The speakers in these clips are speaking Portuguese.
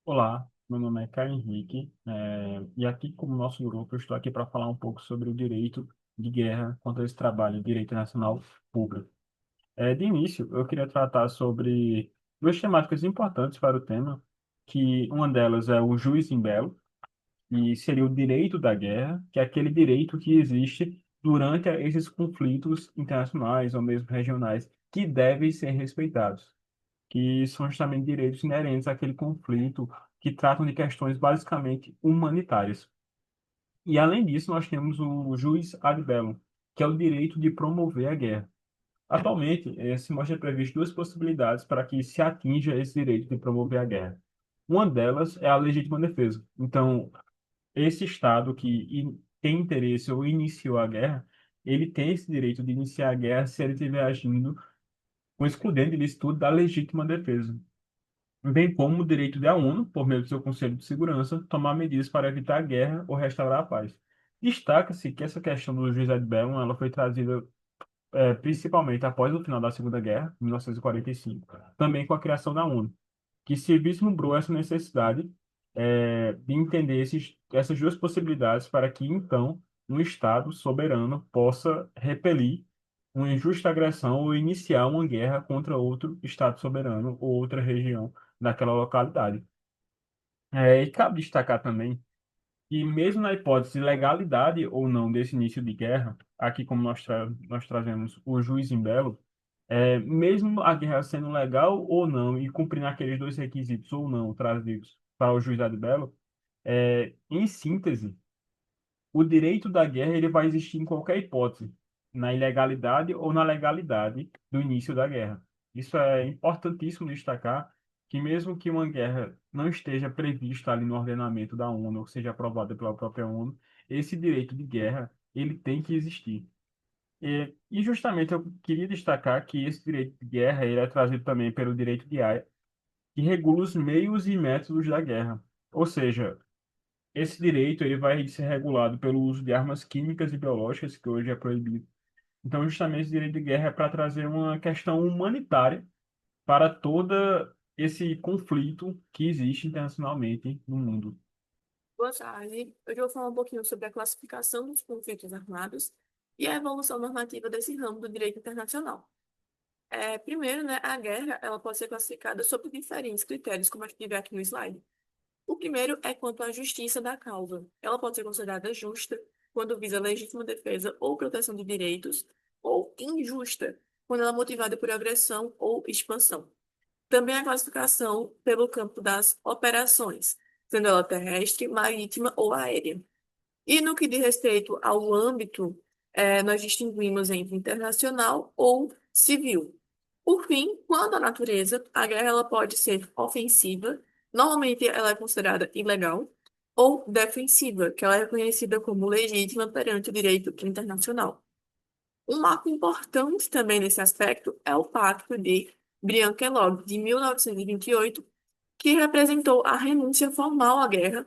Olá, meu nome é Caio Henrique, e aqui, como nosso grupo, eu estou aqui para falar um pouco sobre o direito de guerra contra esse trabalho, direito nacional público. De início, eu queria tratar sobre duas temáticas importantes para o tema, que uma delas é o jus in bello, e seria o direito da guerra, que é aquele direito que existe durante esses conflitos internacionais ou mesmo regionais, que devem ser respeitados, que são justamente direitos inerentes àquele conflito, que tratam de questões basicamente humanitárias. E, além disso, nós temos o jus ad bellum, que é o direito de promover a guerra. Atualmente, se mostra previsto duas possibilidades para que se atinja esse direito de promover a guerra. Uma delas é a legítima defesa. Então, esse Estado que tem interesse ou iniciou a guerra, ele tem esse direito de iniciar a guerra se ele estiver agindo com excludente de estudo da legítima defesa, bem como o direito da ONU, por meio do seu Conselho de Segurança, tomar medidas para evitar a guerra ou restaurar a paz. Destaca-se que essa questão do juiz ad bellum ela foi trazida principalmente após o final da Segunda Guerra, em 1945, também com a criação da ONU, que se vislumbrou essa necessidade de entender essas duas possibilidades para que, então, um Estado soberano possa repelir uma injusta agressão ou iniciar uma guerra contra outro Estado soberano ou outra região daquela localidade. E cabe destacar também que, mesmo na hipótese de legalidade ou não desse início de guerra, aqui como nós trazemos o juiz em bello, mesmo a guerra sendo legal ou não e cumprindo aqueles dois requisitos ou não trazidos para o juizado bello, em síntese, o direito da guerra ele vai existir em qualquer hipótese, na ilegalidade ou na legalidade do início da guerra. Isso é importantíssimo destacar, que mesmo que uma guerra não esteja prevista ali no ordenamento da ONU, ou seja aprovada pela própria ONU, esse direito de guerra ele tem que existir. E justamente eu queria destacar que esse direito de guerra ele é trazido também pelo direito de Haia, que regula os meios e métodos da guerra. Ou seja, esse direito ele vai ser regulado pelo uso de armas químicas e biológicas, que hoje é proibido. Então, justamente, esse direito de guerra é para trazer uma questão humanitária para todo esse conflito que existe internacionalmente no mundo. Boa tarde. Hoje eu vou falar um pouquinho sobre a classificação dos conflitos armados e a evolução normativa desse ramo do direito internacional. Primeiro, né, a guerra ela pode ser classificada sob diferentes critérios, como a gente vê aqui no slide. O primeiro é quanto à justiça da causa. Ela pode ser considerada justa quando visa legítima defesa ou proteção de direitos, ou injusta quando ela é motivada por agressão ou expansão. Também a classificação pelo campo das operações, sendo ela terrestre, marítima ou aérea. E no que diz respeito ao âmbito, nós distinguimos entre internacional ou civil. Por fim, quando a natureza, a guerra ela pode ser ofensiva, normalmente ela é considerada ilegal, ou defensiva, que ela é reconhecida como legítima perante o direito internacional. Um marco importante também nesse aspecto é o Pacto de Briand-Kellogg, de 1928, que representou a renúncia formal à guerra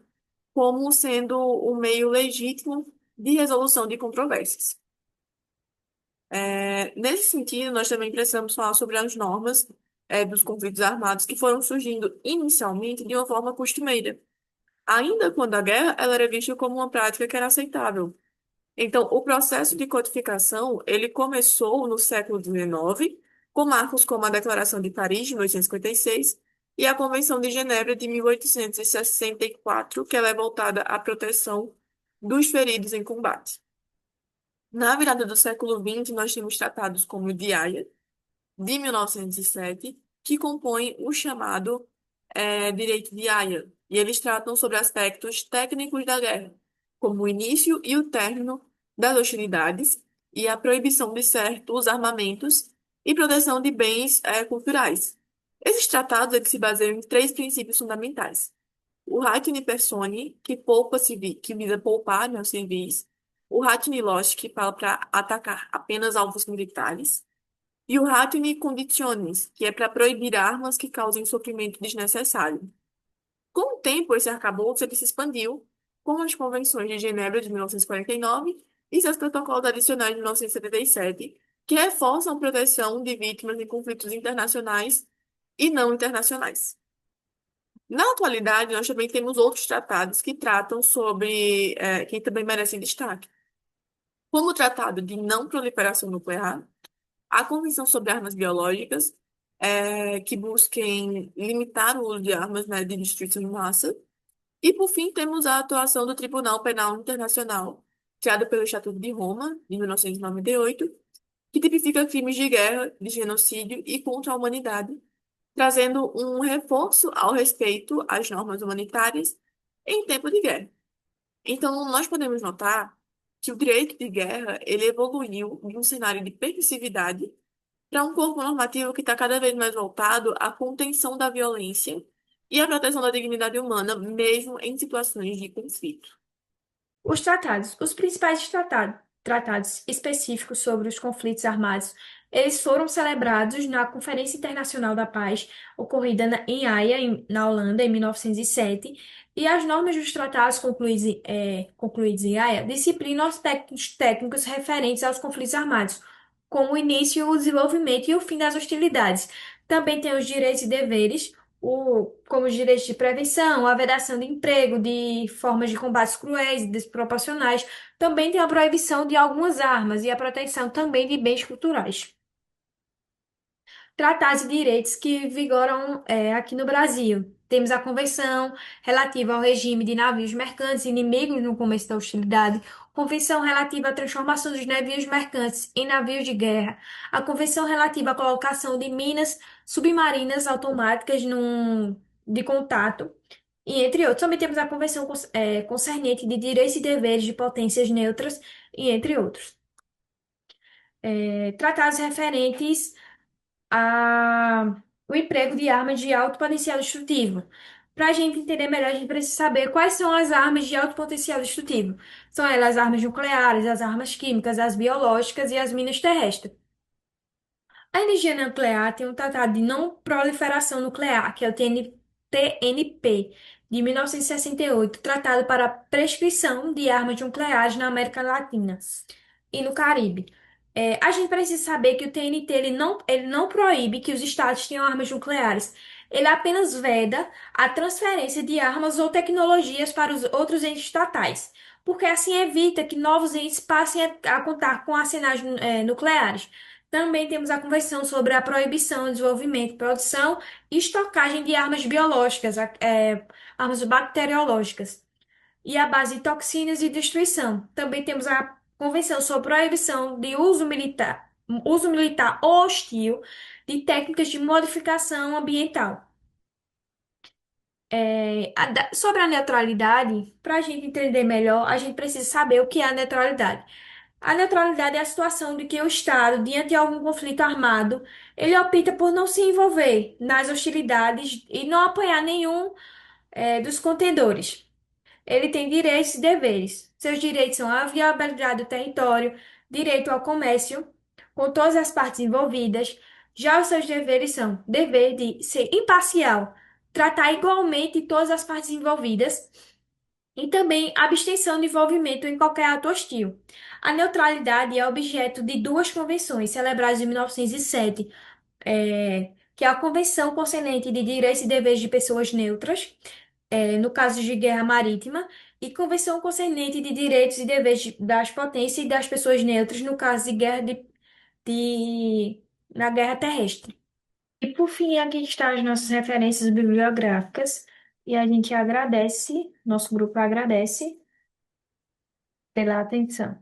como sendo o meio legítimo de resolução de controvérsias. Nesse sentido, nós também precisamos falar sobre as normas, dos conflitos armados que foram surgindo inicialmente de uma forma costumeira, ainda quando a guerra ela era vista como uma prática que era aceitável. Então, o processo de codificação, ele começou no século XIX, com marcos como a Declaração de Paris, de 1856, e a Convenção de Genebra, de 1864, que ela é voltada à proteção dos feridos em combate. Na virada do século XX, nós temos tratados como o de Haia, de 1907, que compõem o chamado Direito de Haia, e eles tratam sobre aspectos técnicos da guerra, como o início e o término das hostilidades e a proibição de certos armamentos e proteção de bens culturais. Esses tratados eles se baseiam em três princípios fundamentais. O Reich in persone, que visa poupar, né, os civis. O Reich in loci, que fala para atacar apenas alvos militares. E o Hatini Conditiones, que é para proibir armas que causem sofrimento desnecessário. Com o tempo, esse arcabouço ele se expandiu com as convenções de Genebra de 1949 e 49 e seus protocolos adicionais de 1977, que reforçam a proteção de vítimas em conflitos internacionais e não internacionais. Na atualidade, nós também temos outros tratados que tratam sobre, que também merecem destaque. Como o Tratado de Não Proliferação Nuclear, a Convenção sobre Armas Biológicas, que busquem limitar o uso de armas, né, de destruição em massa. E, por fim, temos a atuação do Tribunal Penal Internacional, criado pelo Estatuto de Roma, de 1998, que tipifica crimes de guerra, de genocídio e contra a humanidade, trazendo um reforço ao respeito às normas humanitárias em tempo de guerra. Então, nós podemos notar que o direito de guerra ele evoluiu de um cenário de permissividade para um corpo normativo que está cada vez mais voltado à contenção da violência e à proteção da dignidade humana, mesmo em situações de conflito. Os tratados, os principais tratados específicos sobre os conflitos armados, eles foram celebrados na Conferência Internacional da Paz, ocorrida em Haia, na Holanda, em 1907, e as normas dos tratados concluídos em Haia disciplinam aspectos técnicos referentes aos conflitos armados, como o início, o desenvolvimento e o fim das hostilidades. Também tem os direitos e deveres, como os direitos de prevenção, a vedação de emprego, de formas de combates cruéis e desproporcionais. Também tem a proibição de algumas armas e a proteção também de bens culturais. Tratados de direitos que vigoram aqui no Brasil. Temos a Convenção relativa ao regime de navios mercantes inimigos no começo da hostilidade, Convenção relativa à transformação dos navios mercantes em navios de guerra, a Convenção relativa à colocação de minas submarinas automáticas de contato, e entre outros. Também temos a Convenção concernente de direitos e deveres de potências neutras, e entre outros. Tratados referentes o emprego de armas de alto potencial destrutivo. Para a gente entender melhor, a gente precisa saber quais são as armas de alto potencial destrutivo. São elas as armas nucleares, as armas químicas, as biológicas e as minas terrestres. A energia nuclear tem um tratado de não proliferação nuclear, que é o TNP, de 1968, tratado para a prescrição de armas nucleares na América Latina e no Caribe. A gente precisa saber que o TNT ele não proíbe que os estados tenham armas nucleares. Ele apenas veda a transferência de armas ou tecnologias para os outros entes estatais, porque assim evita que novos entes passem a contar com arsenais nucleares. Também temos a Convenção sobre a proibição, desenvolvimento, produção e estocagem de armas biológicas, armas bacteriológicas e a base de toxinas e destruição. Também temos a Convenção sobre proibição de uso militar ou hostil de técnicas de modificação ambiental. Sobre a neutralidade, para a gente entender melhor, a gente precisa saber o que é a neutralidade. A neutralidade é a situação de que o Estado, diante de algum conflito armado, ele opta por não se envolver nas hostilidades e não apoiar nenhum, dos contendores. Ele tem direitos e deveres. Seus direitos são a viabilidade do território, direito ao comércio, com todas as partes envolvidas. Já os seus deveres são dever de ser imparcial, tratar igualmente todas as partes envolvidas e também abstenção de envolvimento em qualquer ato hostil. A neutralidade é objeto de duas convenções celebradas em 1907, que é a Convenção Concernente de Direitos e Deveres de Pessoas Neutras, no caso de guerra marítima, e Convenção Concernente de Direitos e Deveres das Potências e das Pessoas Neutras, no caso de guerra na guerra terrestre. E por fim, aqui estão as nossas referências bibliográficas, e a gente agradece, nosso grupo agradece pela atenção.